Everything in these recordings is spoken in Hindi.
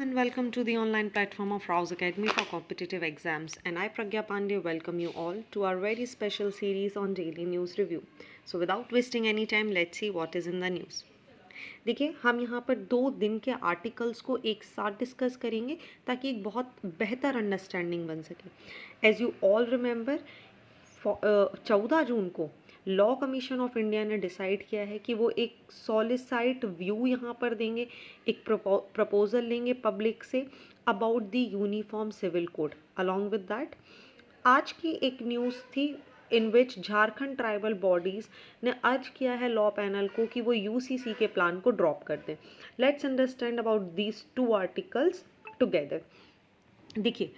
And welcome to the online platform of Rouse Academy for competitive exams. And I, Pragya Pandey, welcome you all to our very special series on daily news review. So, without wasting any time, let's see what is in the news. देखिए, हम यहाँ पर 2 दिन के आर्टिकल्स को एक साथ डिस्कस करेंगे ताकि एक बहुत बेहतर अंडरस्टैंडिंग बन सके. एज यू ऑल रिमेंबर, 14 जून को लॉ कमीशन ऑफ इंडिया ने डिसाइड किया है कि वो एक सॉलिसाइट व्यू यहाँ पर देंगे, एक प्रपोजल लेंगे पब्लिक से about the uniform civil code. Along with that, आज की एक न्यूज़ थी in which Jharkhand tribal bodies ने अर्ज किया है लॉ पैनल को कि वो यूसीसी के प्लान को ड्रॉप कर दें. Let's understand about these 2 articles together. देखिए,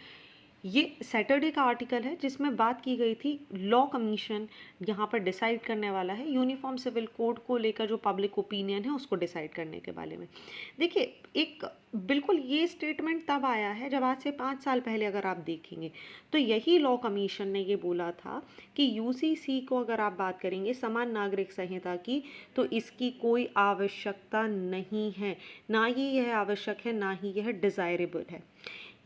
ये सैटरडे का आर्टिकल है जिसमें बात की गई थी लॉ कमीशन यहाँ पर डिसाइड करने वाला है यूनिफॉर्म सिविल कोड को लेकर, जो पब्लिक ओपिनियन है उसको डिसाइड करने के बारे में. देखिए, एक बिल्कुल ये स्टेटमेंट तब आया है जब आज से 5 साल पहले अगर आप देखेंगे तो यही लॉ कमीशन ने ये बोला था कि यूसीसी को अगर आप बात करेंगे समान नागरिक संहिता की, तो इसकी कोई आवश्यकता नहीं है, ना ही यह आवश्यक है, ना ही यह डिज़ायरेबल है.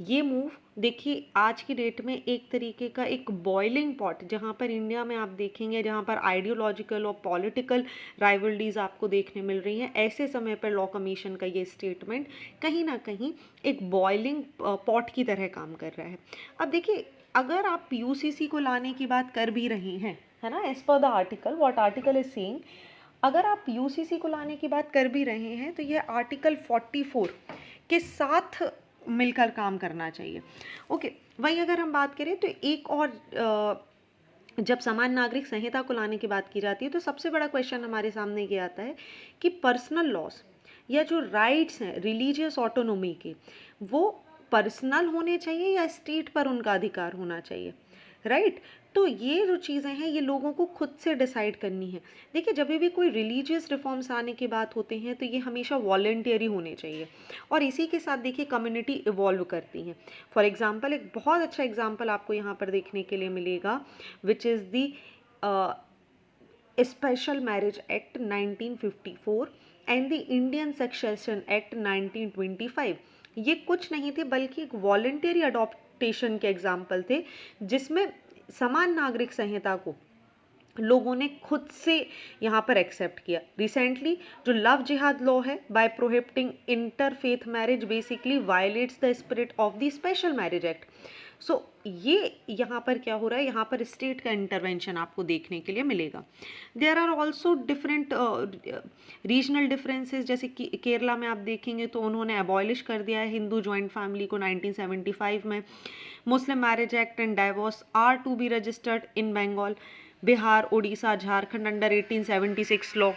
ये मूव देखिए आज की डेट में एक तरीके का एक बॉइलिंग पॉट, जहाँ पर इंडिया में आप देखेंगे जहाँ पर आइडियोलॉजिकल और पॉलिटिकल राइवलरीज आपको देखने मिल रही हैं, ऐसे समय पर लॉ कमीशन का ये स्टेटमेंट कहीं ना कहीं एक बॉइलिंग पॉट की तरह काम कर रहा है. अब देखिए, अगर आप यूसीसी को लाने की बात कर भी रहे हैं, है ना, as per the article, what article is saying, अगर आप यूसीसी को लाने की बात कर भी रहे हैं तो ये आर्टिकल 44 के साथ मिलकर काम करना चाहिए. ओके, वही अगर हम बात करें तो एक और जब समान नागरिक संहिता को लाने की बात की जाती है तो सबसे बड़ा क्वेश्चन हमारे सामने ये आता है कि पर्सनल लॉस या जो राइट्स हैं रिलीजियस ऑटोनोमी के, वो पर्सनल होने चाहिए या स्टेट पर उनका अधिकार होना चाहिए, राइट? तो ये जो चीज़ें हैं ये लोगों को खुद से डिसाइड करनी है. देखिए, जब भी कोई रिलीजियस रिफॉर्म्स आने की बात होते हैं तो ये हमेशा वॉलंटियरी होने चाहिए और इसी के साथ देखिए कम्युनिटी इवॉल्व करती हैं. फॉर एग्जांपल, एक बहुत अच्छा एग्जांपल आपको यहाँ पर देखने के लिए मिलेगा विच is the special marriage act 1954 and the Indian succession act 1925. ये कुछ नहीं थे बल्कि एक वॉलंटियरी अडॉप्टेशन के एग्जाम्पल थे जिसमें समान नागरिक संहिता को लोगों ने खुद से यहाँ पर एक्सेप्ट किया. रिसेंटली जो लव जिहाद लॉ है, by prohibiting interfaith marriage, basically violates the spirit of the special marriage act. So ये यहाँ पर क्या हो रहा है, यहाँ पर स्टेट का इंटरवेंशन आपको देखने के लिए मिलेगा. There are also different regional differences, जैसे कि केरला में आप देखेंगे तो उन्होंने अबॉलिश कर दिया है हिंदू जॉइंट फैमिली को 1975 में. Muslim marriage act and divorce are to be registered in Bengal, Bihar, Orissa, Jharkhand under 1876 law.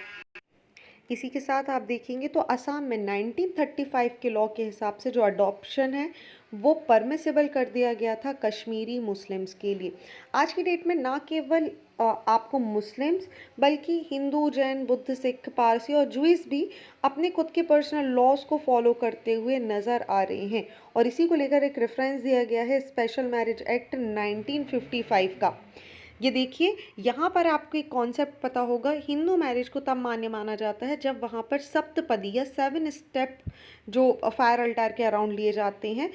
इसी के साथ आप देखेंगे तो असम में 1935 के लॉ के हिसाब से जो अडॉप्शन है वो परमिसिबल कर दिया गया था कश्मीरी मुस्लिम्स के लिए. आज की डेट में ना केवल आपको मुस्लिम्स बल्कि हिंदू, जैन, बुद्ध, सिख, पारसी और जूइस भी अपने खुद के पर्सनल लॉज को फॉलो करते हुए नज़र आ रहे हैं. और इसी को लेकर एक रेफरेंस दिया गया है स्पेशल मैरिज एक्ट 1955 का. ये देखिए, यहाँ पर आपको एक कॉन्सेप्ट पता होगा, हिंदू मैरिज को तब मान्य माना जाता है जब वहाँ पर सप्तपदी या 7 स्टेप जो फायर अल्टार के अराउंड लिए जाते हैं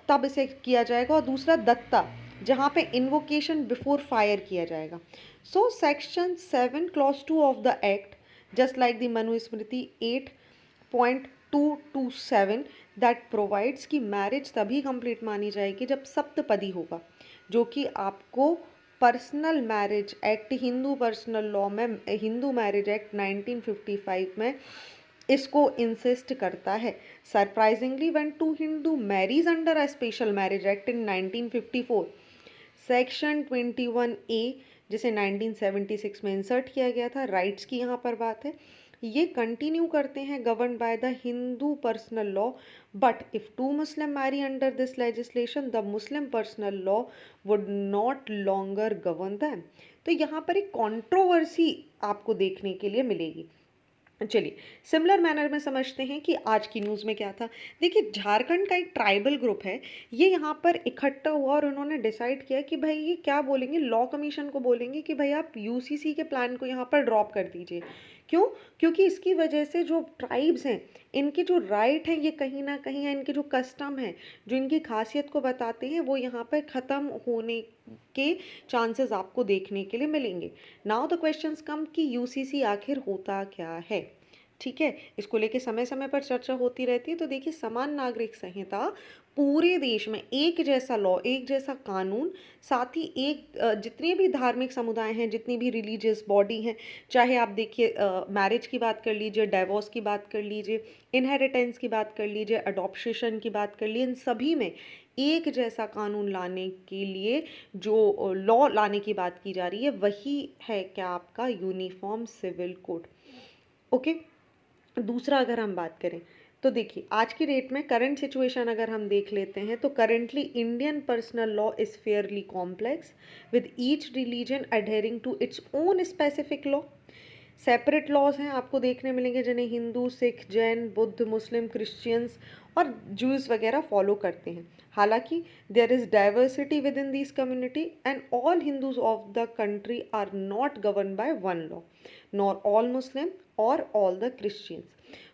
तब इसे किया जाएगा. और दूसरा दत्ता, जहाँ पे इन्वोकेशन बिफोर फायर किया जाएगा. So section 7 clause 2 of the act, just like the Manusmriti 8.227 that provides कि मैरिज तभी कंप्लीट मानी जाएगी जब सप्तपदी होगा, जो कि आपको personal marriage act, Hindu personal law में हिंदू मैरिज एक्ट 1955 में इसको इंसिस्ट करता है. Surprisingly, when two Hindu marries under a special marriage act in 1954, section 21A, जिसे 1976 में इंसर्ट किया गया था, राइट्स की यहाँ पर बात है, ये कंटिन्यू करते हैं govern by the Hindu personal law. But if two Muslim marry under this legislation, the Muslim personal law would not longer govern them. तो यहाँ पर एक कंट्रोवर्सी आपको देखने के लिए मिलेगी. चलिए, सिमिलर मैनर में समझते हैं कि आज की न्यूज़ में क्या था. देखिए, झारखंड का एक ट्राइबल ग्रुप है, ये यहाँ पर इकट्ठा हुआ और उन्होंने डिसाइड किया कि भाई ये क्या बोलेंगे, लॉ कमीशन को बोलेंगे कि भाई आप यूसीसी के प्लान को यहाँ पर ड्रॉप कर दीजिए, क्यों? क्योंकि इसकी वजह से जो ट्राइब्स हैं, इनके जो राइट हैं ये कहीं ना कहीं, या इनके जो कस्टम हैं जो इनकी खासियत को बताते हैं, वो यहाँ पर ख़त्म होने के चांसेस आपको देखने के लिए मिलेंगे। नाउ द क्वेश्चंस कम कि यूसीसी आखिर होता क्या है। ठीक है, इसको लेके समय समय पर चर्चा होती रहती है। तो देखिए, समान नागरिक संहिता पूरे देश में एक जैसा लॉ, एक जैसा कानून, साथ ही एक जितने भी धार्मिक समुदाय हैं, जितनी भी रिलीजियस बॉडी हैं, चाहे आप देखिए मैरिज की बात कर लीजिए, डाइवोर्स की बात कर लीजिए, इनहेरिटेंस की बात कर लीजिए, अडॉप्शन की बात कर लीजिए, इन सभी में एक जैसा कानून लाने के लिए जो लॉ लाने की बात की जा रही है, वही है क्या आपका यूनिफॉर्म सिविल कोड। ओके, दूसरा अगर हम बात करें तो देखिए, आज की डेट में करंट सिचुएशन अगर हम देख लेते हैं तो currently Indian personal law is fairly complex with each religion adhering to its own specific law. Separate laws हैं आपको देखने मिलेंगे जिन्हें हिंदू, सिख, जैन, बुद्ध, मुस्लिम, क्रिश्चियंस और जूस वगैरह फॉलो करते हैं। हालांकि there is diversity within this community and all Hindus of the country are not govern by one law, nor all Muslim और all the Christians.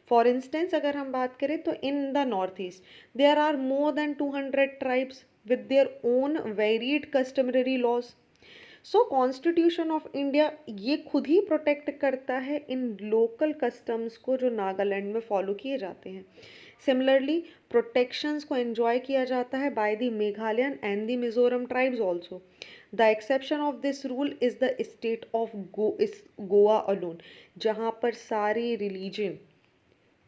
For instance अगर हम बात करें तो in the North East there are more than 200 tribes with their own varied customary laws. So constitution of India ये खुद ही प्रोटेक्ट करता है इन लोकल कस्टम्स को जो नागालैंड में फॉलो किए जाते हैं। सिमिलरली प्रोटेक्शंस को एंजॉय किया जाता है by the Meghalayan and the Mizoram tribes also. The exception of this rule is the state of Goa alone, जहाँ पर सारे रिलीजन,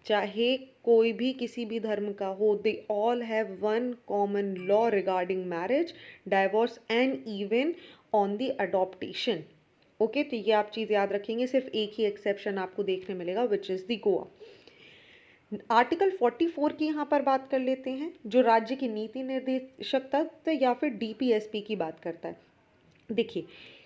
चाहे कोई भी किसी भी धर्म का हो, they all have one common law regarding marriage, divorce and even on the adaptation. Okay, तो ये आप चीज़ याद रखेंगे, सिर्फ एक ही एक्सेप्शन आपको देखने मिलेगा विच इज़ द गोवा। आर्टिकल 44 की यहाँ पर बात कर लेते हैं, जो राज्य की नीति निर्देशक तत्व या फिर डीपीएसपी की बात करता है। देखिए,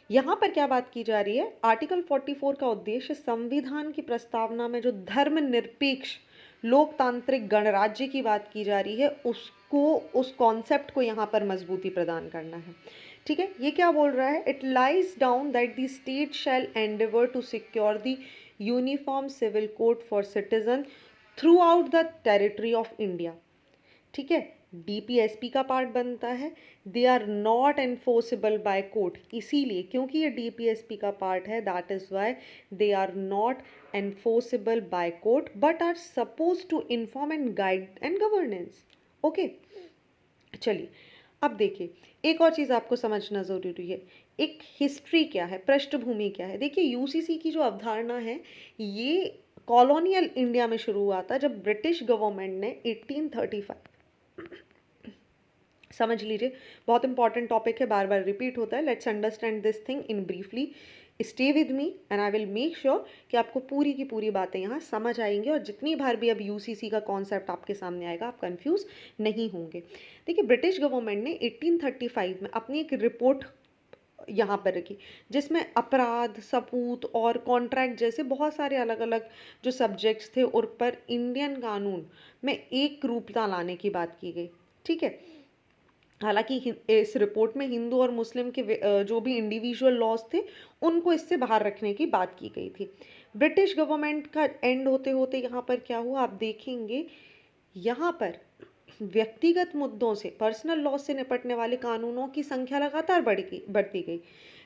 यहाँ पर क्या बात की जा रही है, आर्टिकल 44 का उद्देश्य संविधान की प्रस्तावना में जो धर्मनिरपेक्ष लोकतांत्रिक गणराज्य की बात की जा रही है, उसको, उस कॉन्सेप्ट को यहाँ पर मजबूती प्रदान करना है। ठीक है, ये क्या बोल रहा है, it lays down that the state shall endeavour to secure the uniform civil code for citizen throughout the territory of India. ठीक है, डीपीएसपी का पार्ट बनता है, they are not enforceable by court, इसीलिए क्योंकि ये डीपीएसपी का पार्ट है, that is why they are not enforceable by court but are suppose to inform and guide and governance. Okay, चलिए अब देखिए, एक और चीज़ आपको समझना ज़रूरी है, एक हिस्ट्री क्या है, पृष्ठभूमि क्या है। देखिए, यूसीसी की जो अवधारणा है ये कॉलोनियल इंडिया में शुरू हुआ था, जब ब्रिटिश गवर्नमेंट ने 1835, समझ लीजिए, बहुत इंपॉर्टेंट टॉपिक है, बार बार रिपीट होता है, let's understand this thing in briefly, stay with me and I will make sure कि आपको पूरी की पूरी बातें यहाँ समझ आएंगी, और जितनी बार भी अब यूसीसी का कॉन्सेप्ट आपके सामने आएगा आप कंफ्यूज नहीं होंगे। देखिए, ब्रिटिश गवर्नमेंट ने 1835 में अपनी एक रिपोर्ट यहाँ पर रखी, जिसमें अपराध, सपूत और कॉन्ट्रैक्ट जैसे बहुत सारे अलग अलग जो सब्जेक्ट्स थे उन पर इंडियन कानून में एक रूपता लाने की बात की गई। ठीक है, हालांकि इस रिपोर्ट में हिंदू और मुस्लिम के जो भी इंडिविजुअल लॉज थे उनको इससे बाहर रखने की बात की गई थी। ब्रिटिश गवर्नमेंट का एंड होते होते यहाँ पर क्या हुआ आप देखेंगे, यहाँ पर व्यक्तिगत मुद्दों से, पर्सनल लॉ से निपटने वाले कानूनों की संख्या लगातार बढ़ती गई,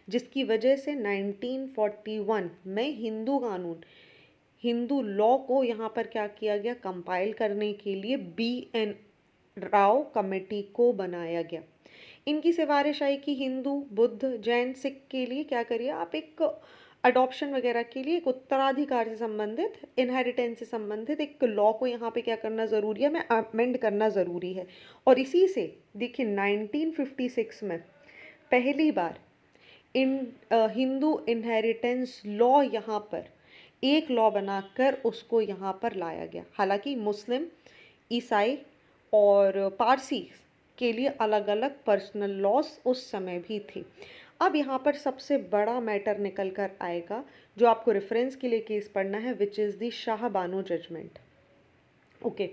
जिसकी वजह से 1941 में हिंदू कानून, हिंदू लॉ को यहाँ पर क्या किया गया, कंपाइल करने के लिए BN राव कमेटी को बनाया गया। इनकी सिफारिश आई कि हिंदू, बुद्ध, जैन, सिख के लिए क्या करिए आप, एक अडॉप्शन वगैरह के लिए एक उत्तराधिकार से संबंधित, इनहेरिटेंस से संबंधित एक लॉ को यहाँ पे क्या करना ज़रूरी है, मैं अमेंड करना ज़रूरी है। और इसी से देखिए 1956 में पहली बार इन हिंदू इनहेरिटेंस लॉ यहाँ पर एक लॉ बनाकर उसको यहाँ पर लाया गया। हालांकि मुस्लिम, ईसाई और पारसी के लिए अलग अलग पर्सनल लॉज उस समय भी थे। अब यहाँ पर सबसे बड़ा मैटर निकल कर आएगा जो आपको रेफरेंस के लिए केस पढ़ना है, which is the Shah Bano judgment. Okay,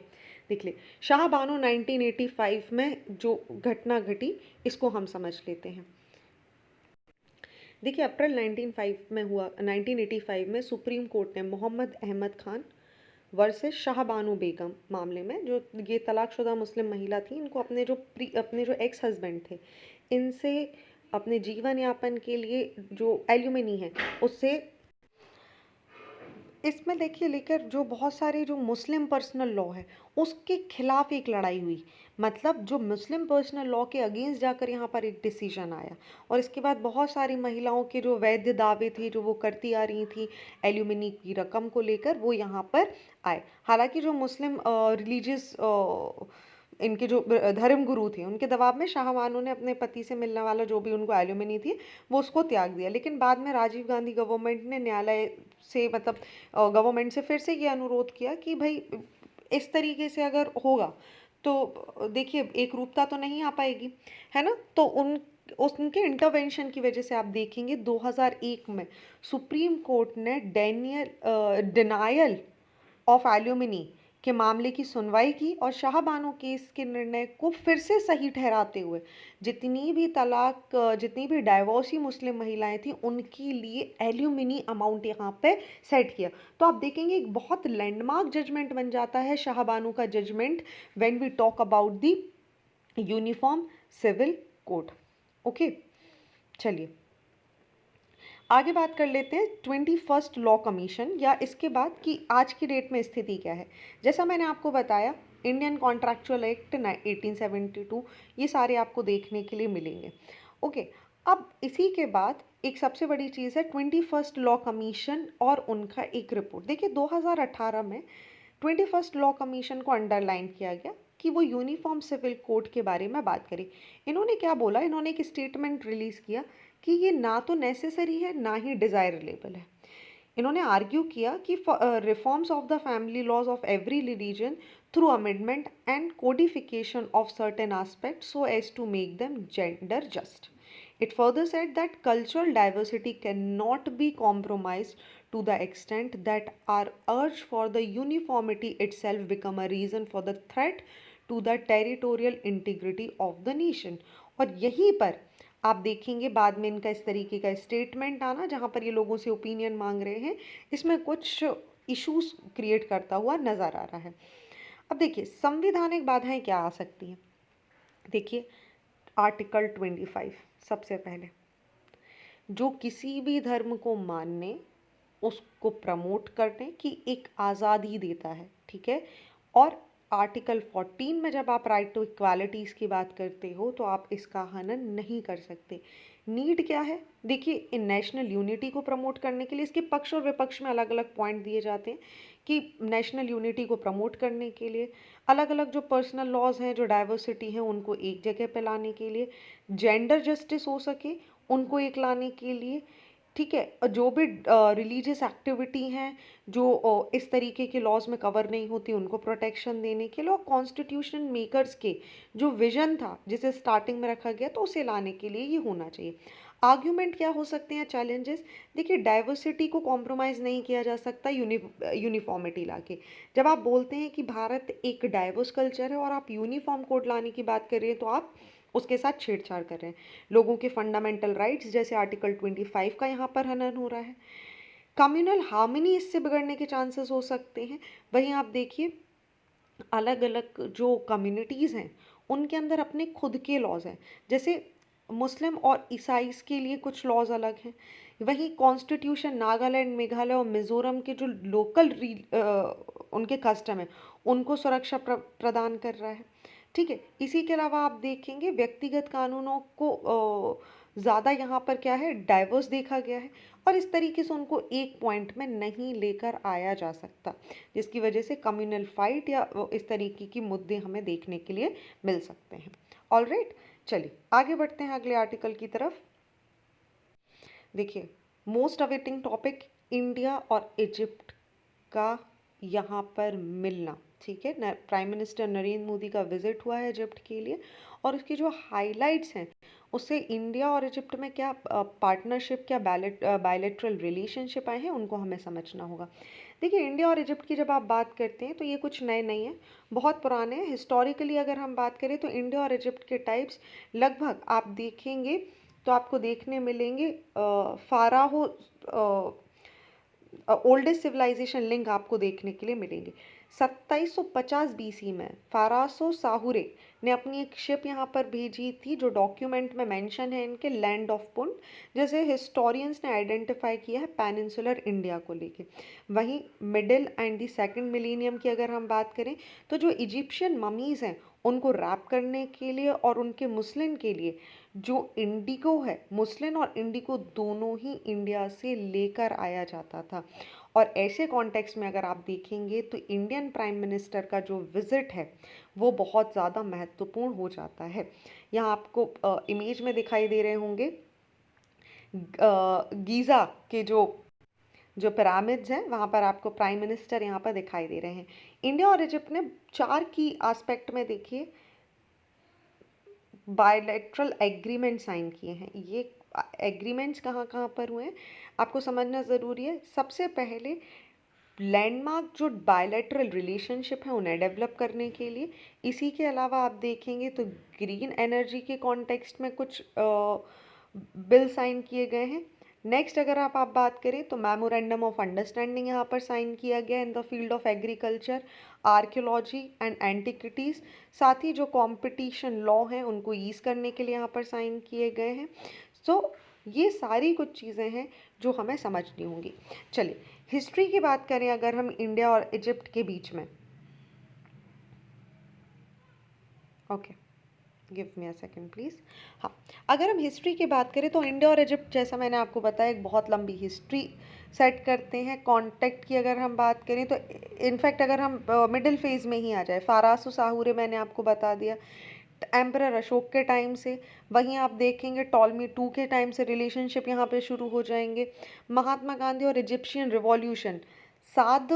देख ले, शाह बानो 1985 में जो घटना घटी इसको हम समझ लेते हैं। देखिए अप्रैल 1985 में सुप्रीम कोर्ट ने मोहम्मद अहमद खान वर्सेस शाहबानू बेगम मामले में, जो ये तलाकशुदा मुस्लिम महिला थी, इनको अपने जो एक्स हस्बैंड थे, इनसे अपने जीवन यापन के लिए जो एल्यूमिनी है उससे, इसमें देखिए लेकर जो बहुत सारे जो मुस्लिम पर्सनल लॉ है उसके खिलाफ एक लड़ाई हुई। मतलब जो मुस्लिम पर्सनल लॉ के अगेंस्ट जाकर यहाँ पर एक डिसीजन आया, और इसके बाद बहुत सारी महिलाओं के जो वैध दावे थे जो वो करती आ रही थी एल्यूमिनी की रकम को लेकर, वो यहाँ पर आए। हालांकि जो मुस्लिम रिलीजियस इनके जो धर्म गुरु थे उनके दबाव में शाहबानू ने अपने पति से मिलने वाला जो भी उनको एल्यूमिनी थी वो उसको त्याग दिया। लेकिन बाद में राजीव गांधी गवर्नमेंट ने न्यायालय से, मतलब गवर्नमेंट से फिर से ये अनुरोध किया कि भाई इस तरीके से अगर होगा तो देखिए एक रूपता तो नहीं आ पाएगी, है ना। तो उनके इंटरवेंशन की वजह से आप देखेंगे 2001 में सुप्रीम कोर्ट ने डिनायल ऑफ एल्यूमिनी के मामले की सुनवाई की, और शाहबानो केस के निर्णय को फिर से सही ठहराते हुए जितनी भी डाइवोर्सी मुस्लिम महिलाएं थी उनके लिए एल्यूमिनी अमाउंट यहाँ पे सेट किया। तो आप देखेंगे एक बहुत लैंडमार्क जजमेंट बन जाता है शाहबानो का judgment when we talk about the uniform civil code. Okay, चलिए आगे बात कर लेते हैं 21st लॉ कमीशन, या इसके बाद कि आज की डेट में स्थिति क्या है। जैसा मैंने आपको बताया इंडियन कॉन्ट्रैक्चुअल एक्ट 1872, ये सारे आपको देखने के लिए मिलेंगे। ओके, अब इसी के बाद एक सबसे बड़ी चीज़ है 21st लॉ कमीशन और उनका एक रिपोर्ट। देखिए 2018 में 21st लॉ कमीशन को अंडरलाइन किया गया कि वो यूनिफॉर्म सिविल कोड के बारे में बात करें। इन्होंने क्या बोला, इन्होंने एक स्टेटमेंट रिलीज़ किया कि ये ना तो नेसेसरी है ना ही डिज़ायरेबल है। इन्होंने आर्ग्यू किया कि reforms of the family laws of every religion through amendment and codification of certain aspect so as to make them gender just. It further said that cultural diversity cannot be compromised to the extent that our urge for the uniformity itself become a reason for the threat to the territorial integrity of the nation। और यहीं पर आप देखेंगे बाद में इनका इस तरीके का स्टेटमेंट आना जहाँ पर ये लोगों से ओपिनियन मांग रहे हैं, इसमें कुछ इश्यूज क्रिएट करता हुआ नज़र आ रहा है। अब देखिए संवैधानिक बाधाएं क्या आ सकती हैं। देखिए आर्टिकल 25 सबसे पहले जो किसी भी धर्म को मानने उसको प्रमोट करने की एक आज़ादी देता है, ठीक है। और आर्टिकल 14 में जब आप राइट टू इक्वालिटीज़ की बात करते हो तो आप इसका हनन नहीं कर सकते। नीड क्या है, देखिए इन नेशनल यूनिटी को प्रमोट करने के लिए इसके पक्ष और विपक्ष में अलग अलग पॉइंट दिए जाते हैं कि नेशनल यूनिटी को प्रमोट करने के लिए अलग अलग जो पर्सनल लॉज हैं, जो डाइवर्सिटी हैं, उनको एक जगह पे लाने के लिए, जेंडर जस्टिस हो सके उनको एक लाने के लिए, ठीक है। जो भी रिलीजियस एक्टिविटी हैं जो इस तरीके के लॉज में कवर नहीं होती उनको प्रोटेक्शन देने के लिए, और कॉन्स्टिट्यूशन मेकर्स के जो विजन था जिसे स्टार्टिंग में रखा गया तो उसे लाने के लिए ये होना चाहिए। आर्ग्यूमेंट क्या हो सकते हैं, चैलेंजेस, देखिए डाइवर्सिटी को कॉम्प्रोमाइज़ नहीं किया जा सकता यूनिफॉर्मिटी लाके। जब आप बोलते हैं कि भारत एक डाइवर्स कल्चर है और आप यूनिफॉर्म कोड लाने की बात कर रहे हैं तो आप उसके साथ छेड़छाड़ कर रहे हैं। लोगों के फंडामेंटल राइट्स जैसे आर्टिकल 25 का यहाँ पर हनन हो रहा है। कम्युनल हार्मनी इससे बिगड़ने के चांसेस हो सकते हैं। वहीं आप देखिए अलग अलग जो कम्युनिटीज़ हैं उनके अंदर अपने खुद के लॉज हैं, जैसे मुस्लिम और ईसाईस के लिए कुछ लॉज अलग हैं। वहीं कॉन्स्टिट्यूशन नागालैंड, मेघालय और मिज़ोरम के जो लोकल उनके कस्टम है उनको सुरक्षा प्रदान कर रहा है, ठीक है। इसी के अलावा आप देखेंगे व्यक्तिगत कानूनों को ज़्यादा यहाँ पर क्या है डाइवर्स देखा गया है, और इस तरीके से उनको एक पॉइंट में नहीं लेकर आया जा सकता, जिसकी वजह से कम्युनल फाइट या इस तरीके की मुद्दे हमें देखने के लिए मिल सकते हैं। ऑलराइट, चलिए आगे बढ़ते हैं अगले आर्टिकल की तरफ। देखिए मोस्ट अवेटिंग टॉपिक इंडिया और इजिप्ट का यहाँ पर मिलना, ठीक है। प्राइम मिनिस्टर नरेंद्र मोदी का विजिट हुआ है इजिप्ट के लिए, और उसकी जो हाइलाइट्स हैं उससे इंडिया और इजिप्ट में क्या पार्टनरशिप, क्या बायलैटरल रिलेशनशिप आए हैं उनको हमें समझना होगा। देखिए इंडिया और इजिप्ट की जब आप बात करते हैं तो ये कुछ नए नहीं है, बहुत पुराने हैं। हिस्टोरिकली अगर हम बात करें तो इंडिया और इजिप्ट के टाइप्स लगभग आप देखेंगे तो आपको देखने मिलेंगे फाराहो ओल्डेस्ट सिविलाइजेशन लिंक आपको देखने के लिए मिलेंगे। 2750 बीसी में फारासो साहुरे ने अपनी एक शिप यहाँ पर भेजी थी, जो डॉक्यूमेंट में मेंशन है इनके लैंड ऑफ पुंड, जैसे हिस्टोरियंस ने आइडेंटिफाई किया है पेनिनसुलर इंडिया को लेके। वहीं middle and the second millennium की अगर हम बात करें तो जो इजिप्शियन ममीज़ हैं उनको रैप करने के लिए और उनके मुस्लिन के लिए जो इंडिगो है, मुस्लिन और इंडिगो दोनों ही इंडिया से लेकर आया जाता था। और ऐसे कॉन्टेक्स्ट में अगर आप देखेंगे तो इंडियन प्राइम मिनिस्टर का जो विज़िट है वो बहुत ज़्यादा महत्वपूर्ण हो जाता है। यहाँ आपको इमेज में दिखाई दे रहे होंगे गीज़ा के जो पिरामिड्स हैं, वहाँ पर आपको प्राइम मिनिस्टर यहाँ पर दिखाई दे रहे हैं। इंडिया और इजिप्ट ने 4 की एस्पेक्ट में देखिए बायलैटरल एग्रीमेंट साइन किए हैं। ये एग्रीमेंट्स कहाँ कहाँ पर हुए हैं आपको समझना ज़रूरी है। सबसे पहले लैंडमार्क जो बायलैटरल रिलेशनशिप है उन्हें डेवलप करने के लिए। इसी के अलावा आप देखेंगे तो ग्रीन एनर्जी के कॉन्टेक्स्ट में कुछ बिल साइन किए गए हैं। नेक्स्ट अगर आप बात करें तो मेमोरेंडम ऑफ अंडरस्टैंडिंग यहाँ पर साइन किया गया in the field of agriculture, archaeology and antiquities. साथ ही जो कंपटीशन लॉ हैं उनको ईज करने के लिए यहाँ पर साइन किए गए हैं। सो ये सारी कुछ चीज़ें हैं जो हमें समझनी होंगी। चलिए हिस्ट्री की बात करें अगर हम इंडिया और इजिप्ट के बीच में, okay give me a second please. हाँ, अगर हम हिस्ट्री की बात करें तो इंडिया और इजिप्ट, जैसा मैंने आपको बताया, एक बहुत लंबी हिस्ट्री सेट करते हैं। कॉन्टेक्ट की अगर हम बात करें तो इनफैक्ट अगर हम मिडिल फेज में ही आ जाए, फारासो साहुरे मैंने आपको बता दिया एम्परर अशोक के टाइम से। वहीं आप देखेंगे टॉलमी टू के टाइम से रिलेशनशिप यहाँ पे शुरू हो जाएंगे। महात्मा गांधी और इजिप्शियन रिवॉल्यूशन, साद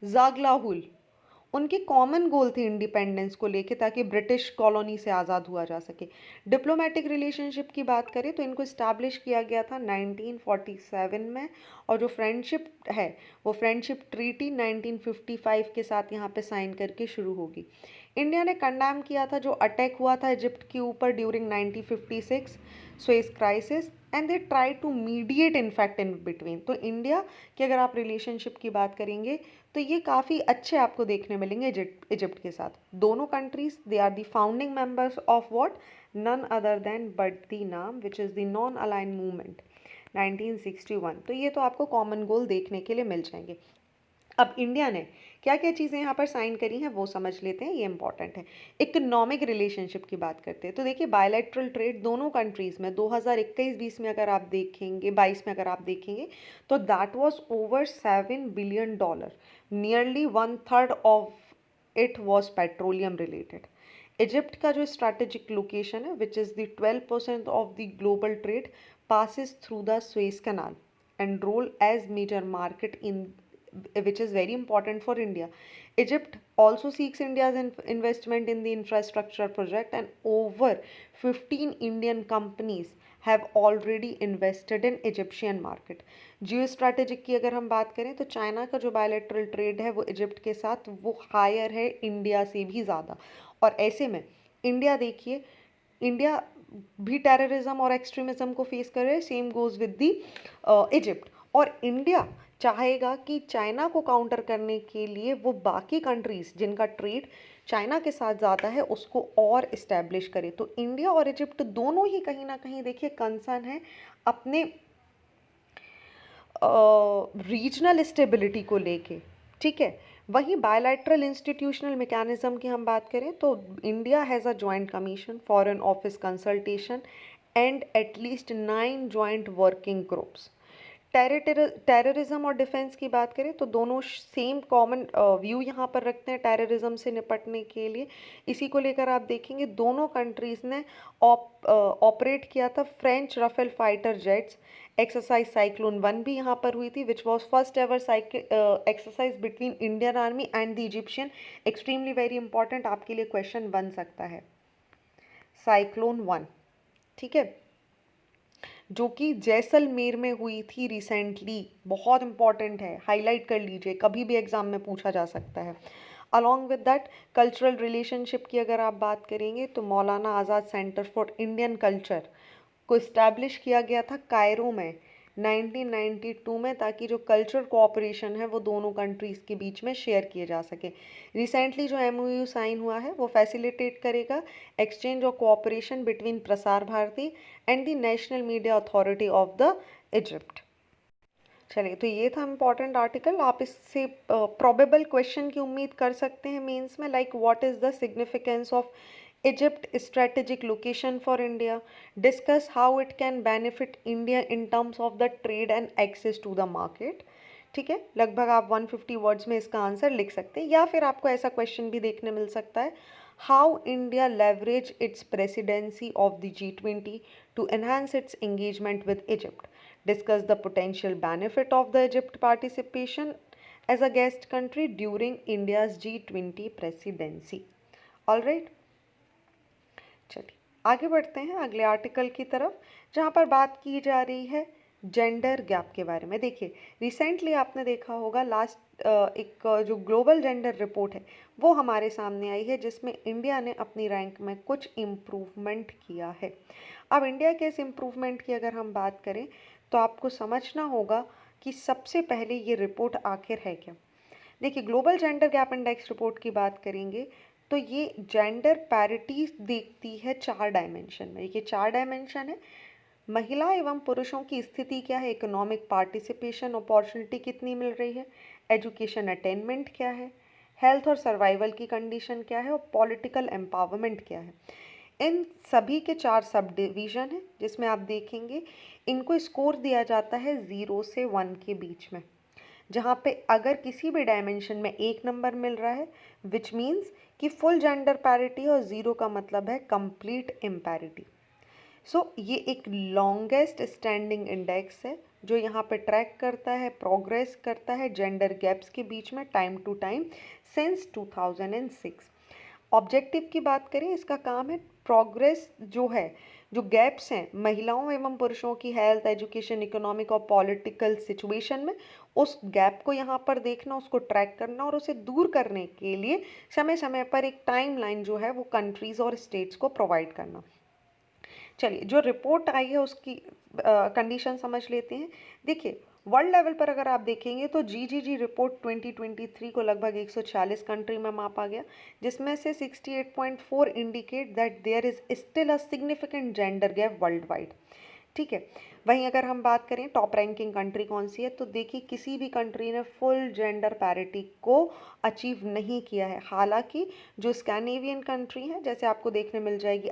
जागलाहुल, उनके कॉमन गोल थे इंडिपेंडेंस को लेके, ताकि ब्रिटिश कॉलोनी से आज़ाद हुआ जा सके। डिप्लोमेटिक रिलेशनशिप की बात करें तो इनको इस्टेब्लिश किया गया था 1947 में, और जो फ्रेंडशिप है वो फ्रेंडशिप ट्रीटी 1955 के साथ यहाँ पे साइन करके शुरू होगी। इंडिया ने कंडेम किया था जो अटैक हुआ था इजिप्ट के ऊपर during 1956 Suez crisis, and they try to mediate in fact in between. तो इंडिया की अगर आप रिलेशनशिप की बात करेंगे तो ये काफ़ी अच्छे आपको देखने मिलेंगे इजिप्ट के साथ। दोनों countries they are the founding members of what, none other than but the NAM which is the non align movement 1961। तो ये तो आपको कॉमन गोल देखने के लिए मिल जाएंगे। अब इंडिया ने क्या क्या चीज़ें यहाँ पर साइन करी हैं वो समझ लेते हैं, ये इंपॉर्टेंट है। इकोनॉमिक रिलेशनशिप की बात करते हैं तो देखिए बायलैटरल ट्रेड दोनों कंट्रीज़ में 2021-20 में अगर आप देखेंगे, 22 में अगर आप देखेंगे तो that was over $7 billion, nearly 1/3 of it was petroleum related. Egypt का जो स्ट्रैटेजिक लोकेशन है which is the 12% of the global trade passes through the Suez Canal and role as major market in which is very important for India. Egypt also seeks India's investment in the infrastructure project, and over 15 Indian companies have already invested in Egyptian market. Jio strategic की अगर हम बात करें तो चाइना का जो बायलैटरल ट्रेड है वो इजिप्ट के साथ वो हायर है इंडिया से भी ज़्यादा। और ऐसे में इंडिया देखिए, इंडिया भी टेररिज्म और एक्सट्रीमिज्म को फेस कर रहे हैं, same goes with the Egypt. और इंडिया चाहेगा कि चाइना को काउंटर करने के लिए वो बाकी कंट्रीज़ जिनका ट्रेड चाइना के साथ ज़्यादा है उसको और इस्टेब्लिश करे। तो इंडिया और इजिप्ट दोनों ही कहीं ना कहीं देखिए कंसर्न है अपने रीजनल स्टेबिलिटी को लेके, ठीक है। वहीं बायलैटरल इंस्टीट्यूशनल मैकेनिज्म की हम बात करें तो India has a joint commission, foreign office consultation and at least 9 joint working groups. Terrorism और डिफेंस की बात करें तो दोनों सेम कॉमन व्यू यहाँ पर रखते हैं टेररिज्म से निपटने के लिए। इसी को लेकर आप देखेंगे दोनों कंट्रीज़ ने ऑपरेट किया था French Rafale fighter jets. Exercise cyclone 1 भी यहाँ पर हुई थी which was first ever exercise between Indian army and the Egyptian. Extremely very important, आपके लिए क्वेश्चन बन सकता है साइक्लोन 1, ठीक है, जो कि जैसलमेर में हुई थी रिसेंटली। बहुत इंपॉर्टेंट है, हाईलाइट कर लीजिए, कभी भी एग्जाम में पूछा जा सकता है। Along with that cultural relationship की अगर आप बात करेंगे तो मौलाना आज़ाद सेंटर फॉर इंडियन कल्चर को इस्टेब्लिश किया गया था कायरो में 1992 में, ताकि जो कल्चरल कोऑपरेशन है वो दोनों कंट्रीज़ के बीच में शेयर किए जा सके। रिसेंटली जो एमओयू साइन हुआ है वो फैसिलिटेट करेगा एक्सचेंज और cooperation between Prasar Bharati and the national media authority of the Egypt. चलिए, तो ये था इम्पॉर्टेंट आर्टिकल। आप इससे प्रोबेबल क्वेश्चन की उम्मीद कर सकते हैं मेंस में, like what is the significance of Egypt strategic location for India, discuss how it can benefit India in terms of the trade and access to the market। ठीक है, लगभग आप 150 वर्ड्स में इसका आंसर लिख सकते हैं, या फिर आपको ऐसा क्वेश्चन भी देखने मिल सकता है, how India leverage its presidency of the G20 to enhance its engagement with Egypt, discuss the potential benefit of the Egypt participation as a guest country during India's G20 presidency। All right, चलिए आगे बढ़ते हैं अगले आर्टिकल की तरफ, जहाँ पर बात की जा रही है जेंडर गैप के बारे में। देखिए, रिसेंटली आपने देखा होगा लास्ट एक जो ग्लोबल जेंडर रिपोर्ट है वो हमारे सामने आई है, जिसमें इंडिया ने अपनी रैंक में कुछ इम्प्रूवमेंट किया है। अब इंडिया के इस इम्प्रूवमेंट की अगर हम बात करें तो आपको समझना होगा कि सबसे पहले ये रिपोर्ट आखिर है क्या। देखिए, global gender gap index report की बात करेंगे तो ये जेंडर पैरिटी देखती है 4 डायमेंशन में। ये 4 डायमेंशन है, महिला एवं पुरुषों की स्थिति क्या है, इकोनॉमिक पार्टिसिपेशन अपॉर्चुनिटी कितनी मिल रही है, एजुकेशन अटेनमेंट क्या है, हेल्थ और सर्वाइवल की कंडीशन क्या है, और पॉलिटिकल एम्पावरमेंट क्या है। इन सभी के 4 सब डिवीज़न हैं, जिसमें आप देखेंगे इनको स्कोर दिया जाता है 0 से 1 के बीच में, जहाँ पे अगर किसी भी डायमेंशन में 1 नंबर मिल रहा है विच मीन्स कि फुल जेंडर पैरिटी, और 0 का मतलब है कंप्लीट इम्पैरिटी। सो ये एक लॉन्गेस्ट स्टैंडिंग इंडेक्स है जो यहाँ पे ट्रैक करता है, प्रोग्रेस करता है जेंडर गैप्स के बीच में time to time since 2006। Objective की बात करें, इसका काम है प्रोग्रेस जो है, जो गैप्स हैं महिलाओं एवं पुरुषों की हेल्थ, एजुकेशन, इकोनॉमिक और पॉलिटिकल सिचुएशन में, उस गैप को यहाँ पर देखना, उसको ट्रैक करना और उसे दूर करने के लिए समय समय पर एक टाइमलाइन जो है वो कंट्रीज़ और स्टेट्स को प्रोवाइड करना। चलिए, जो रिपोर्ट आई है उसकी कंडीशन समझ लेते हैं। देखिए, वर्ल्ड लेवल पर अगर आप देखेंगे तो जीजीजी रिपोर्ट 2023 को लगभग 146 कंट्री में मापा गया, जिसमें से 68.4 indicate that there is still a significant gender gap worldwide. ठीक है, वहीं अगर हम बात करें टॉप रैंकिंग कंट्री कौन सी है, तो देखिए किसी भी कंट्री ने फुल जेंडर पैरिटी को अचीव नहीं किया है। हालांकि जो स्कैंडिनेवियन कंट्री हैं, जैसे आपको देखने मिल जाएगी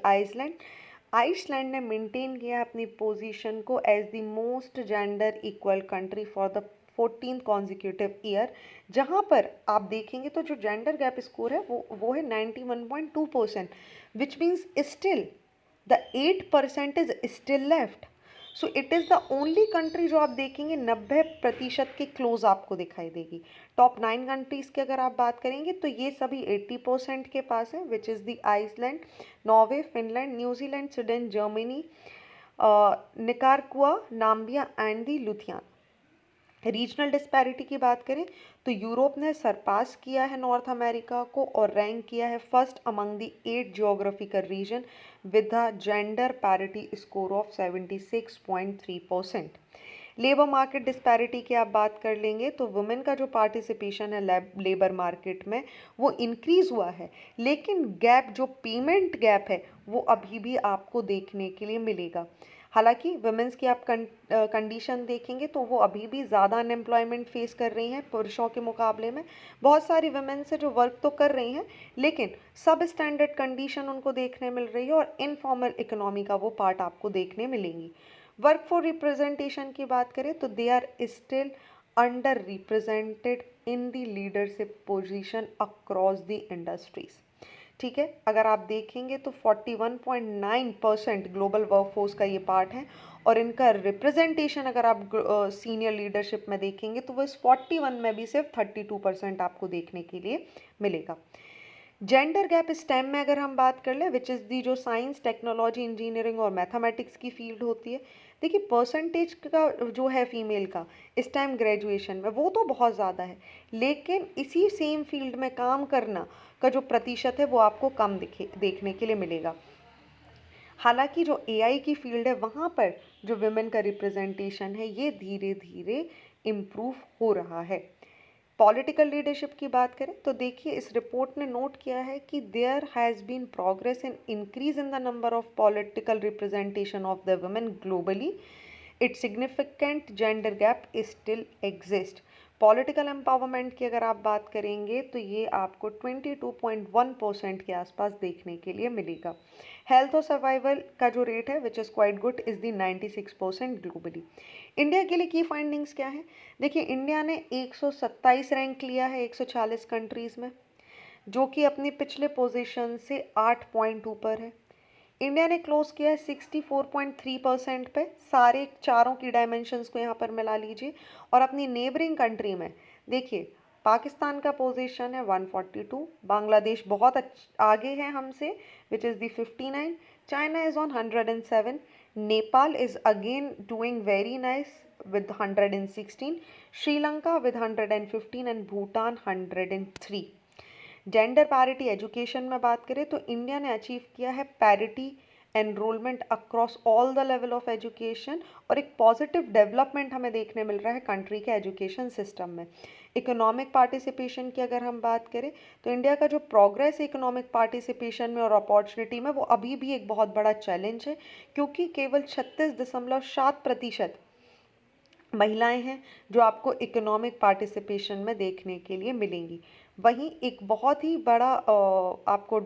आइसलैंड ने मेंटेन किया अपनी पोजीशन को as the most gender equal country for the 14th consecutive year, जहाँ पर आप देखेंगे तो जो जेंडर गैप स्कोर है वो है 91.2%, which means still the 8% is still left. So it is the only country जो आप देखेंगे 90% के क्लोज आपको दिखाई देगी। टॉप 9 कंट्रीज़ की अगर आप बात करेंगे तो ये सभी 80% के पास है, which is the Iceland, Norway, Finland, New Zealand, Sweden, Germany, Nicaragua, Namibia and the Lithuania. Regional disparity की बात करें तो यूरोप ने सरपास किया है नॉर्थ अमेरिका को और रैंक किया है first among the 8 geographical region with the gender parity score of 76.3%। Labour market disparity की आप बात कर लेंगे तो वुमेन का जो पार्टिसिपेशन है लेबर मार्केट में वो इंक्रीज़ हुआ है, लेकिन गैप जो पेमेंट गैप है वो अभी भी आपको देखने के लिए मिलेगा। हालांकि वुमेन्स की आप कंडीशन देखेंगे तो वो अभी भी ज़्यादा अनएम्प्लॉयमेंट फेस कर रही हैं पुरुषों के मुकाबले में। बहुत सारी वुमेन्स है जो वर्क तो कर रही हैं, लेकिन सब स्टैंडर्ड कंडीशन उनको देखने मिल रही है और इनफॉर्मल इकोनॉमी का वो पार्ट आपको देखने मिलेंगी। वर्क फॉर रिप्रेजेंटेशन की बात करें तो they are still underrepresented in the leadership position across the industries. ठीक है, अगर आप देखेंगे तो 41.9% ग्लोबल वर्कफोर्स का ये पार्ट है और इनका रिप्रेजेंटेशन अगर आप सीनियर लीडरशिप में देखेंगे तो वो इस 41 में भी सिर्फ 32% आपको देखने के लिए मिलेगा। जेंडर गैप स्टेम में अगर हम बात कर ले, विच इज़ दी जो साइंस, टेक्नोलॉजी, इंजीनियरिंग और मैथमेटिक्स की फील्ड होती है, देखिए परसेंटेज का जो है फीमेल का स्टेम ग्रेजुएशन में वो तो बहुत ज़्यादा है, लेकिन इसी सेम फील्ड में काम करना का जो प्रतिशत है वो आपको कम देखने के लिए मिलेगा। हालांकि जो एआई की फील्ड है वहाँ पर जो विमेन का रिप्रेजेंटेशन है ये धीरे धीरे इम्प्रूव हो रहा है। पॉलिटिकल लीडरशिप की बात करें तो देखिए इस रिपोर्ट ने नोट किया है कि there has been progress in increase in the number of political representation of the women globally. Its significant gender gap still exist. Political empowerment की अगर आप बात करेंगे तो ये आपको 22.1% के आसपास देखने के लिए मिलेगा। हेल्थ और सर्वाइवल का जो रेट है which is quite good is the 96% globally. India के लिए की फाइंडिंग्स क्या है? देखिए इंडिया ने 127 रैंक लिया है 140 कंट्रीज़ में, जो कि अपनी पिछले पोजीशन से 8 पॉइंट ऊपर है। इंडिया ने क्लोज किया है 64.3% पे, सारे चारों की डायमेंशंस को यहाँ पर मिला लीजिए। और अपनी नेबरिंग कंट्री में देखिए पाकिस्तान का पोजीशन है 142, बांग्लादेश बहुत आगे है हमसे विच is the 59, China is on 107, Nepal is again doing very nice with 116, Sri Lanka with 115 and Bhutan 103। Gender parity education में बात करें तो इंडिया ने अचीव किया है parity enrolment across all the level of education, और एक पॉजिटिव डेवलपमेंट हमें देखने मिल रहा है कंट्री के एजुकेशन सिस्टम में। इकोनॉमिक पार्टिसिपेशन की अगर हम बात करें तो इंडिया का जो प्रोग्रेस इकोनॉमिक पार्टिसिपेशन में और अपॉर्चुनिटी में वो अभी भी एक बहुत बड़ा चैलेंज है, क्योंकि केवल 36.7% महिलाएं हैं जो आपको इकोनॉमिक पार्टिसिपेशन में देखने के लिए मिलेंगी। वहीं एक बहुत ही बड़ा आपको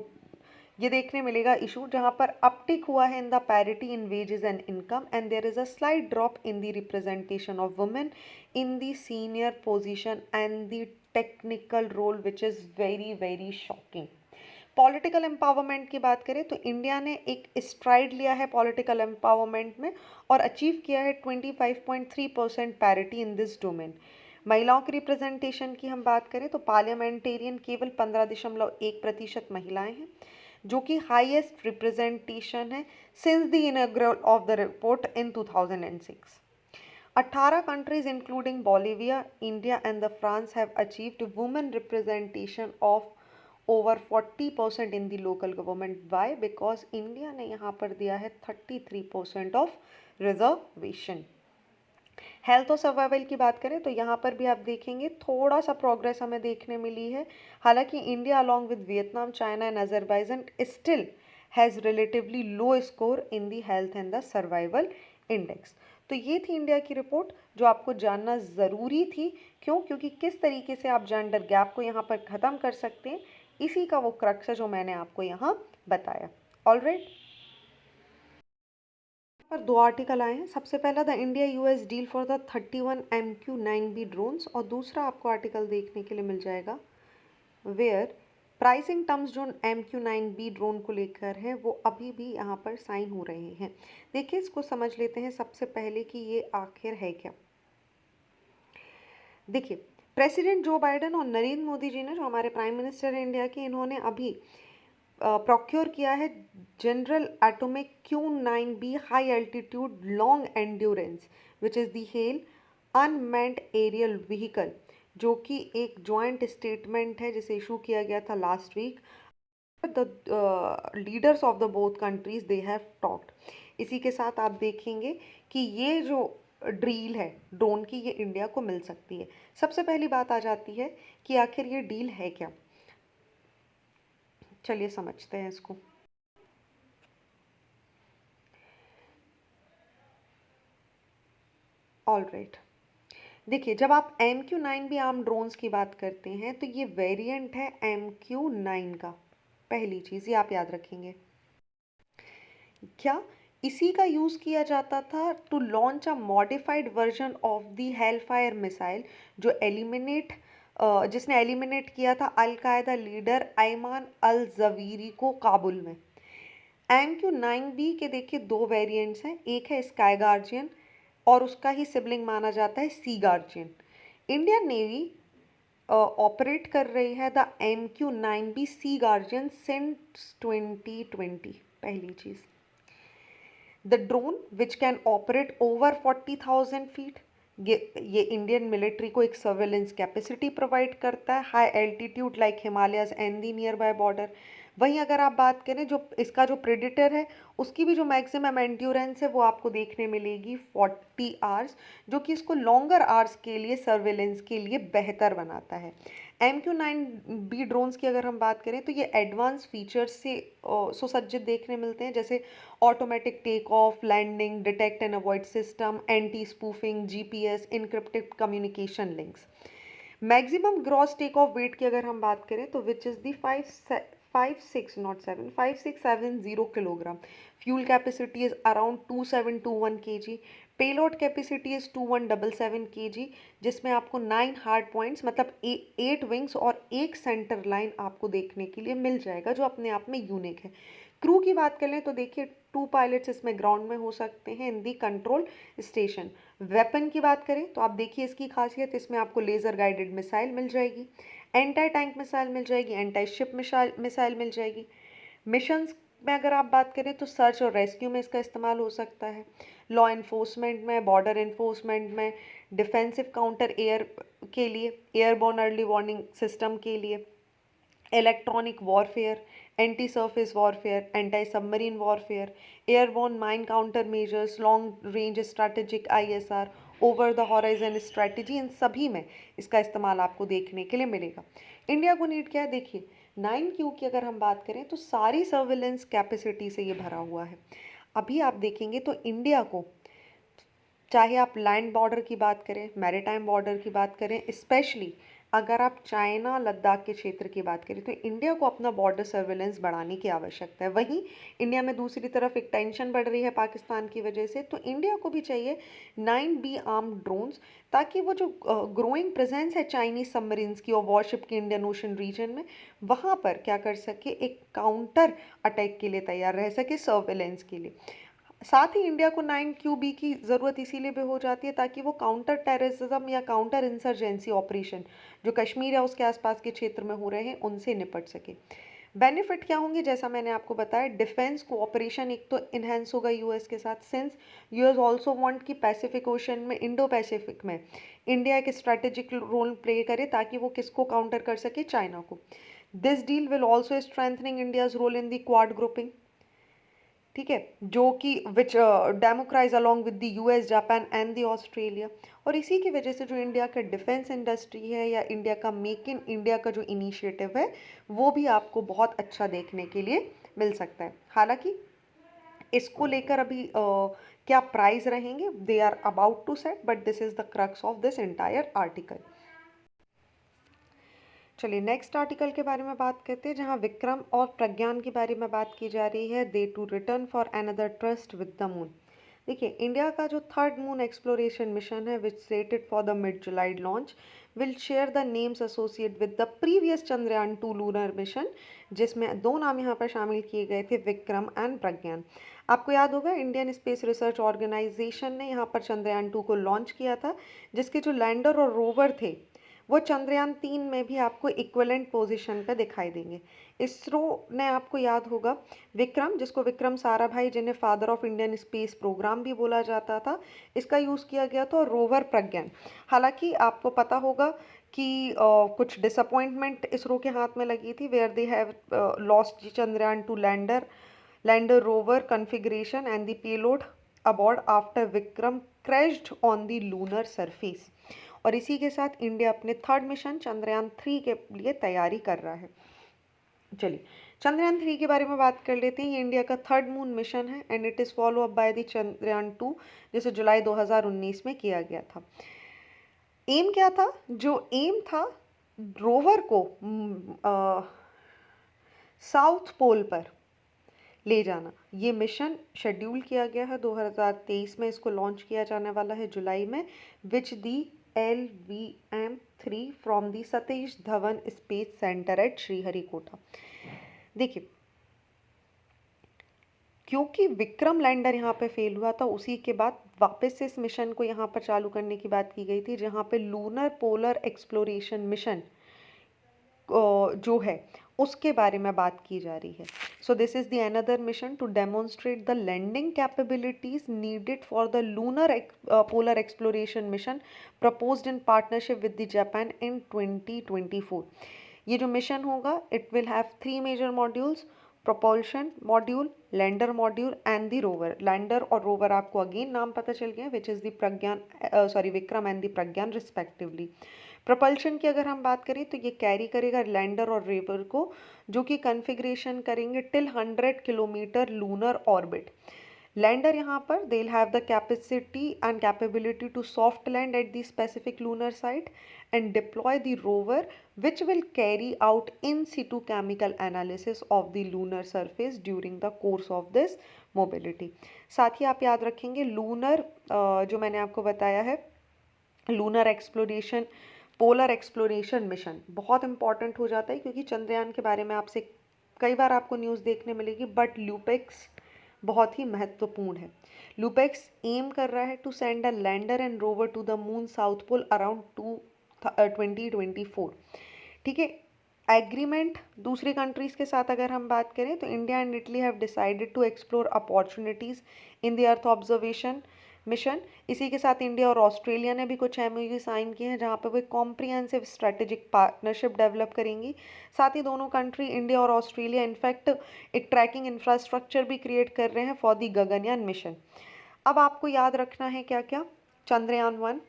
ये देखने मिलेगा इशू जहां पर अपटिक हुआ है in the parity in wages and income, and there is a slight drop in the representation of women in the senior position and the technical role which is very very shocking. Political empowerment की बात करें तो इंडिया ने एक स्ट्राइड लिया है पॉलिटिकल एम्पावरमेंट में और अचीव किया है 25.3% पैरिटी इन दिस डोमेन। महिलाओं की रिप्रेजेंटेशन की हम बात करें तो पार्लियामेंटेरियन केवल 15.1% महिलाएं हैं, जो कि हाईएस्ट रिप्रेजेंटेशन है since the inaugural of the report in 2006। 18 countries including Bolivia, India and the France have achieved women representation of over 40% in the local government. Why? Because India ने यहाँ पर दिया है 33% of reservation. हेल्थ और सर्वाइवल की बात करें तो यहाँ पर भी आप देखेंगे थोड़ा सा प्रोग्रेस हमें देखने मिली है। हालांकि India along with Vietnam, China and Azerbaijan still has relatively low score in the health and the survival index. तो ये थी इंडिया की रिपोर्ट जो आपको जानना ज़रूरी थी। क्यों? क्योंकि किस तरीके से आप जेंडर गैप को यहाँ पर ख़त्म कर सकते हैं, इसी का वो क्रक्स है जो मैंने आपको यहाँ बताया। ऑलराइट, पर दो आर्टिकल आए हैं। सबसे पहला the India US deal for the 31 MQ-9B drones, और दूसरा आपको आर्टिकल देखने के लिए मिल जाएगा वेयर प्राइसिंग टर्म्स जो MQ-9B ड्रोन को लेकर है वो अभी भी यहाँ पर साइन हो रहे हैं। देखिए इसको समझ लेते हैं सबसे पहले कि ये आखिर है क्या। देखिए प्रेसिडेंट जो बाइडेन और नरेंद्र मोदी जी ने, जो हमारे प्राइम मिनिस्टर इंडिया के, इन्होंने अभी प्रोक्योर किया है general atomic Q-9B high altitude long endurance which is the hale unmanned aerial vehicle, जो कि एक जॉइंट स्टेटमेंट है जिसे इशू किया गया था last week. The leaders of the both countries they have talked. इसी के साथ आप देखेंगे कि ये जो डील है ड्रोन की ये इंडिया को मिल सकती है। सबसे पहली बात आ जाती है कि आखिर ये डील है क्या। चलिए समझते हैं इसको। ऑलराइट, देखिए जब आप MQ-9B आर्म ड्रोन्स की बात करते हैं तो ये वेरिएंट है MQ-9 का। पहली चीज़ ये आप याद रखेंगे। क्या इसी का यूज़ किया जाता था to launch a modified version of the Hellfire missile जो जिसने एलिमिनेट किया था अल-कायदा लीडर अयमान अल जवीरी को काबुल में। MQ-9B के देखिए दो वेरिएंट्स हैं, एक है स्काई गार्जियन और उसका ही सिबलिंग माना जाता है सी गार्जियन। इंडियन नेवी ऑपरेट कर रही है the MQ-9B C guardian since 2020। पहली चीज़, the drone which can operate over 40,000 feet, ये इंडियन मिलिट्री को एक सर्वेलेंस कैपेसिटी प्रोवाइड करता है high altitude like Himalayas and the nearby border. वहीं अगर आप बात करें जो इसका जो प्रेडिटर है उसकी भी जो मैक्सिमम एंड्योरेंस है वो आपको देखने मिलेगी 40 आवर्स, जो कि इसको लॉन्गर आवर्स के लिए सर्वेलेंस के लिए बेहतर बनाता है। MQ-9B ड्रोन्स की अगर हम बात करें तो ये एडवांस फीचर्स से सुसज्जित देखने मिलते हैं, जैसे automatic take off, landing, detect and avoid system, anti spoofing, GPS, encrypted communication links. Maximum gross take off weight की अगर हम बात करें तो which is the 5670 kilogram. Fuel capacity is around 2721 kg। Payload capacity is 2177 kg, जिसमें आपको 9 हार्ड पॉइंट्स मतलब 8 विंग्स और एक सेंटर लाइन आपको देखने के लिए मिल जाएगा, जो अपने आप में यूनिक है। क्रू की बात कर लें तो देखिए 2 पायलट्स इसमें ग्राउंड में हो सकते हैं इन दी कंट्रोल स्टेशन। वेपन की बात करें तो आप देखिए इसकी खासियत, इसमें आपको लेज़र गाइडेड मिसाइल मिल जाएगी, एंटी टैंक मिसाइल मिल जाएगी, एंटी शिप मिसाइल मिल जाएगी। मिशंस में अगर आप बात करें तो सर्च और रेस्क्यू में इसका इस्तेमाल हो सकता है, लॉ इन्फोर्समेंट में, बॉर्डर इन्फोर्समेंट में, डिफेंसिव काउंटर एयर के लिए, एयरबोर्न अर्ली वार्निंग सिस्टम के लिए, electronic warfare, anti surface warfare, anti submarine warfare, airborne mine counter measures, long range strategic ISR, over the horizon strategy, इन सभी में इसका इस्तेमाल आपको देखने के लिए मिलेगा। इंडिया को नीड क्या है, देखिए 9Q की अगर हम बात करें तो सारी सर्विलेंस कैपेसिटी से ये भरा हुआ है। अभी आप देखेंगे तो इंडिया को, चाहे आप लैंड बॉर्डर की बात करें, मैरीटाइम बॉर्डर की बात करें, स्पेशली अगर आप चाइना लद्दाख के क्षेत्र की बात करें, तो इंडिया को अपना बॉर्डर सर्वेलेंस बढ़ाने की आवश्यकता है। वहीं इंडिया में दूसरी तरफ एक टेंशन बढ़ रही है पाकिस्तान की वजह से, तो इंडिया को भी चाहिए 9B आर्म्ड ड्रोन्स, ताकि वो जो ग्रोइंग प्रेजेंस है चाइनीज सबमरीन्स की और वॉरशिप की इंडियन ओशन रीजन में, वहाँ पर क्या कर सके, एक काउंटर अटैक के लिए तैयार रह सके, सर्वेलेंस के लिए। साथ ही इंडिया को 9QB की ज़रूरत इसीलिए भी हो जाती है ताकि वो काउंटर टेररिज्म या काउंटर इंसर्जेंसी ऑपरेशन जो कश्मीर या उसके आसपास के क्षेत्र में हो रहे हैं उनसे निपट सके। बेनिफिट क्या होंगे, जैसा मैंने आपको बताया, डिफेंस कोऑपरेशन एक तो इन्हेंस होगा यूएस के साथ, सिंस यूएस ऑल्सो वांट कि पैसिफिक ओशन में, इंडो पैसिफिक में इंडिया एक स्ट्रैटेजिक रोल प्ले करे ताकि वो किसको काउंटर कर सके, चाइना को। This deal will also strengthening India's role in the Quad grouping, ठीक है, जो कि which democracies along with the US, Japan and the Australia. और इसी की वजह से जो इंडिया का डिफेंस इंडस्ट्री है या इंडिया का मेक इन इंडिया का जो इनिशिएटिव है वो भी आपको बहुत अच्छा देखने के लिए मिल सकता है। हालांकि इसको लेकर अभी क्या प्राइस रहेंगे, they are about to set, but this is the crux of this entire article. चलिए नेक्स्ट आर्टिकल के बारे में बात करते हैं, जहां विक्रम और प्रज्ञान के बारे में बात की जा रही है। They to return for another trust with the moon. देखिए इंडिया का जो थर्ड मून एक्सप्लोरेशन मिशन है which slated for the mid July launch will share the names associate with the previous Chandrayaan 2 lunar mission, जिसमें दो नाम यहाँ पर शामिल किए गए थे, विक्रम एंड प्रज्ञान। आपको याद होगा इंडियन स्पेस रिसर्च ऑर्गेनाइजेशन ने यहाँ पर चंद्रयान 2 को लॉन्च किया था, जिसके जो लैंडर और रोवर थे वो चंद्रयान 3 में भी आपको इक्विवेलेंट पोजीशन पे दिखाई देंगे। इसरो ने, आपको याद होगा, विक्रम, जिसको विक्रम साराभाई, जिन्हें father of Indian space program भी बोला जाता था, इसका यूज़ किया गया था। और रोवर प्रज्ञान, हालांकि आपको पता होगा कि कुछ डिसअपॉइंटमेंट इसरो के हाथ में लगी थी, where they have lost Chandrayaan 2 lander rover configuration and the payload aboard after Vikram crashed on the lunar surface। और इसी के साथ इंडिया अपने थर्ड मिशन चंद्रयान 3 के लिए तैयारी कर रहा है। चलिए चंद्रयान 3 के बारे में बात कर लेते हैं। ये इंडिया का थर्ड मून मिशन है and it is follow up by the Chandrayaan 2, जिसे जुलाई 2019 में किया गया था। एम क्या था, जो एम था रोवर को साउथ पोल पर ले जाना। ये मिशन शेड्यूल किया गया है 2023 में, इसको लॉन्च किया जाने वाला है जुलाई में, विच दी LVM-3 from the Satish Dhawan space centre at Sriharikota. देखिए क्योंकि विक्रम लैंडर यहाँ पे फेल हुआ था, उसी के बाद वापस से इस मिशन को यहाँ पर चालू करने की बात की गई थी, जहाँ पे लूनर पोलर एक्सप्लोरेशन मिशन जो है उसके बारे में बात की जा रही है। So this is the another mission to demonstrate the landing capabilities needed for the lunar polar exploration mission proposed in partnership with the Japan in 2024। ये जो मिशन होगा it will have 3 major modules, propulsion module, lander module and the rover. Lander और rover आपको अगेन नाम पता चल गया, which is the Pragyan Vikram and the Pragyan respectively. Propulsion की अगर हम बात करें तो ये कैरी करेगा लैंडर और रोवर को, जो कि कन्फिग्रेशन करेंगे till 100 kilometre lunar orbit. Lander यहाँ पर they'll have the capacity and capability to soft land at the specific lunar site and deploy the rover which will carry out in situ chemical analysis of the lunar surface during the course of this mobility. साथ ही आप याद रखेंगे लूनर जो मैंने आपको बताया है lunar exploration polar exploration mission बहुत इंपॉर्टेंट हो जाता है, क्योंकि चंद्रयान के बारे में आपसे कई बार आपको न्यूज़ देखने मिलेगी, बट लूपेक्स बहुत ही महत्वपूर्ण है. लूपेक्स एम कर रहा है to send a lander and rover to the moon south pole around 2024. ठीक है. एग्रीमेंट दूसरी कंट्रीज़ के साथ अगर हम बात करें तो India and Italy have decided to explore opportunities in the earth observation mission. इसी के साथ इंडिया और ऑस्ट्रेलिया ने भी कुछ एमओयू साइन किए हैं जहां पर वो कॉम्प्रिहेंसिव स्ट्रेटेजिक पार्टनरशिप डेवलप करेंगी. साथ ही दोनों कंट्री इंडिया और ऑस्ट्रेलिया इनफैक्ट एक ट्रैकिंग इंफ्रास्ट्रक्चर भी क्रिएट कर रहे हैं फॉर दी गगनयान मिशन. अब आपको याद रखना है क्या क्या. चंद्रयान 1,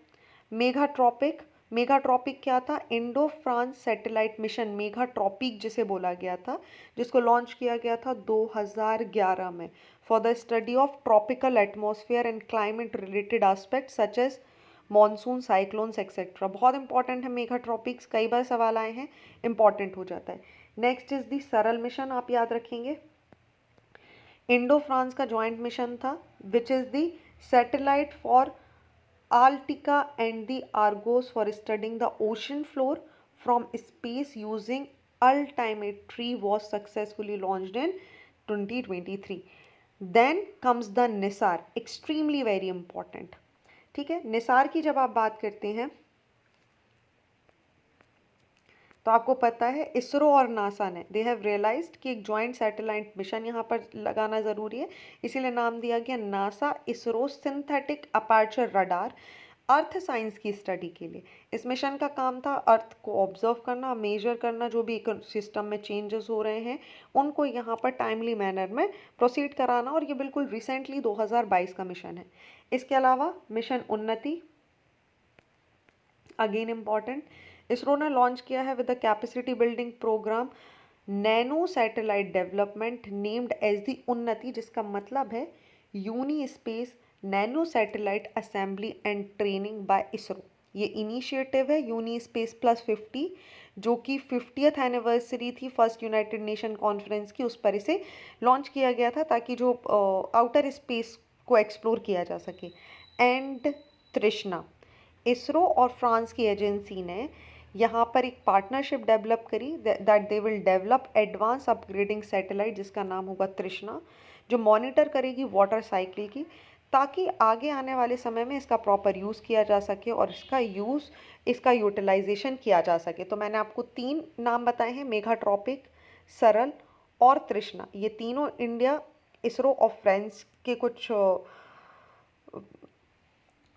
मेगाट्रॉपिक. मेगाट्रॉपिक क्या था? इंडो फ्रांस सैटेलाइट मिशन, मेगाट्रॉपिक जिसे बोला गया था, जिसको लॉन्च किया गया था 2011 में for the study of tropical atmosphere and climate related aspect such as monsoon, cyclones etcetera. बहुत इंपॉर्टेंट है मेगाट्रॉपिक्स, कई बार सवाल आए हैं, इंपॉर्टेंट हो जाता है. नेक्स्ट इज दी सरल मिशन, आप याद रखेंगे इंडो फ्रांस का ज्वाइंट मिशन था which is the satellite for Altica and the Argos for studying the ocean floor from space using altimetry was successfully launched in 2023. Then comes the NISAR, extremely very important. ठीक है. निसार की जब आप बात करते हैं तो आपको पता है इसरो और नासा ने दे हैव रियलाइज्ड कि एक जॉइंट सैटेलाइट मिशन यहाँ पर लगाना ज़रूरी है, इसीलिए नाम दिया गया NASA ISRO synthetic aperture radar earth science की स्टडी के लिए. इस मिशन का काम था अर्थ को ऑब्जर्व करना, मेजर करना, जो भी सिस्टम में चेंजेस हो रहे हैं उनको यहाँ पर टाइमली मैनर में प्रोसीड कराना, और ये बिल्कुल रिसेंटली 2022 का मिशन है. इसके अलावा मिशन उन्नति अगेन इम्पॉर्टेंट, इसरो ने लॉन्च किया है with the capacity building program nano satellite development named as the Unnati, जिसका मतलब है uni space nano satellite assembly and training by ISRO. ये इनिशिएटिव है यूनी स्पेस प्लस 50, जो कि 50th एनिवर्सरी थी फर्स्ट यूनाइटेड नेशन कॉन्फ्रेंस की, उस पर इसे लॉन्च किया गया था ताकि जो आउटर स्पेस को एक्सप्लोर किया जा सके. एंड तृष्णा, इसरो और फ्रांस की एजेंसी ने यहाँ पर एक पार्टनरशिप डेवलप करी that they will develop advance upgrading satellite जिसका नाम होगा तृष्णा, जो मॉनिटर करेगी वाटर साइकिल की, ताकि आगे आने वाले समय में इसका प्रॉपर यूज़ किया जा सके और इसका यूटिलाइजेशन किया जा सके. तो मैंने आपको 3 नाम बताए हैं, मेगाट्रॉपिक, सरल और तृष्णा. ये तीनों इंडिया, इसरो और फ्रांस के कुछ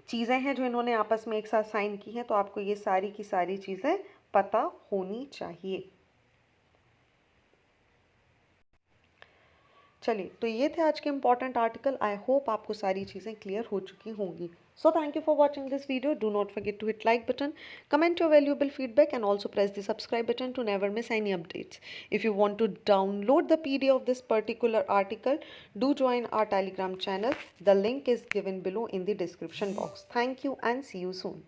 चीज़ें हैं जो इन्होंने आपस में एक साथ साइन की हैं, तो आपको ये सारी की सारी चीज़ें पता होनी चाहिए. चलिए, तो ये थे आज के इम्पॉर्टेंट आर्टिकल. आई होप आपको सारी चीज़ें क्लियर हो चुकी होंगी. So thank you for watching this video. Do not forget to hit like button, comment your valuable feedback and also press the subscribe button to never miss any updates. If you want to download the PDF of this particular article, do join our Telegram channel. The link is given below in the description box. Thank you and see you soon.